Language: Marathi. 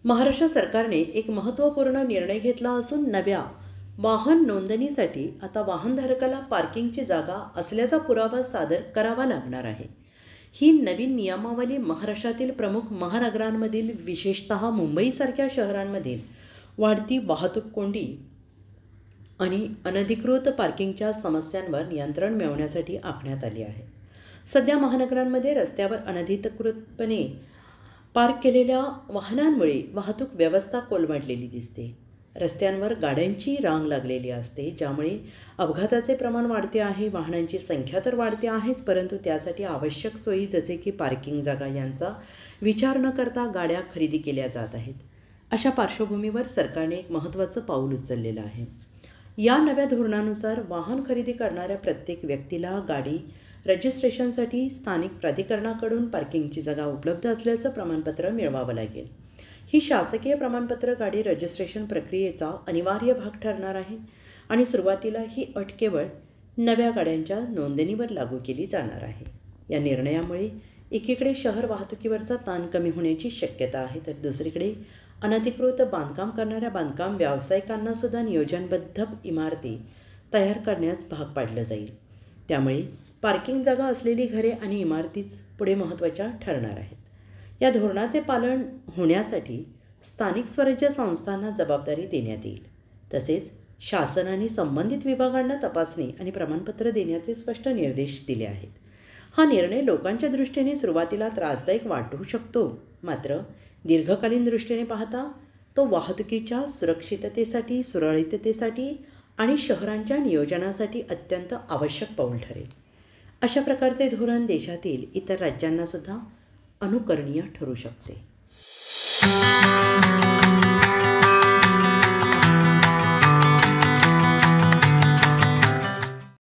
महाराष्ट्र सरकारने एक महत्त्वपूर्ण निर्णय घेतला असून नव्या वाहन नोंदणीसाठी आता वाहनधारकाला पार्किंगची जागा असल्याचा पुरावा सादर करावा लागणार आहे। ही नवीन नियमावली महाराष्ट्रातील प्रमुख महानगरांमधील विशेषतः मुंबईसारख्या शहरांमधील वाढती वाहतूक कोंडी आणि अनधिकृत पार्किंगच्या समस्यांवर नियंत्रण मिळवण्यासाठी आखण्यात आली आहे। सध्या महानगरांमध्ये रस्त्यावर अनधिकृतपणे पार्क केलेल्या वाहनांमुळे वाहतूक व्यवस्था कोलमडलेली दिसते। रस्त्यांवर गाड्यांची रांग लागलेली असते, ज्यामुळे अपघाताचे प्रमाण वाढते आहे। वाहनांची संख्या तर वाढते आहेच, परंतु त्यासाठी आवश्यक सोयी जसे की पार्किंग जागा यांचा विचार न करता गाड्या खरेदी केल्या जात आहेत। अशा पार्श्वभूमीवर सरकारने एक महत्त्वाचं पाऊल उचललेलं आहे। या नव्या धोरणानुसार वाहन खरेदी करणाऱ्या प्रत्येक व्यक्तीला गाडी रजिस्ट्रेशनसाठी स्थानिक प्राधिकरणाकडून पार्किंगची जागा उपलब्ध असल्याचं प्रमाणपत्र मिळवावं लागेल। ही शासकीय प्रमाणपत्र गाडी रजिस्ट्रेशन प्रक्रियेचा अनिवार्य भाग ठरणार आहे आणि सुरुवातीला ही अट केवळ नव्या गाड्यांच्या नोंदणीवर लागू केली जाणार आहे। या निर्णयामुळे एकीकडे शहर वाहतुकीवरचा ताण कमी होण्याची शक्यता आहे, तर दुसरीकडे अनधिकृत बांधकाम करणाऱ्या बांधकाम व्यावसायिकांना सुद्धा नियोजनबद्ध इमारती तयार करण्यास भाग पाडलं जाईल। त्यामुळे पार्किंग जागा असलेली घरे आणि इमारतीच पुढे महत्त्वाच्या ठरणार आहेत। या धोरणाचे पालन होण्यासाठी स्थानिक स्वराज्य संस्थांना जबाबदारी देण्यात येईल। तसेच शासनाने संबंधित विभागांना तपासणी आणि प्रमाणपत्र देण्याचे स्पष्ट निर्देश दिले आहेत। हा निर्णय लोकांच्या दृष्टीने सुरुवातीला त्रासदायक वाटू शकतो, मात्र दीर्घकालीन दृष्टीने पाहता तो वाहतुकीच्या सुरक्षिततेसाठी, सुरळीततेसाठी आणि शहरांच्या नियोजनासाठी अत्यंत आवश्यक पाऊल ठरेल। अशा प्रकारचे धोरण देशातील इतर राज्यांना सुद्धा अनुकरणीय ठरू शकते।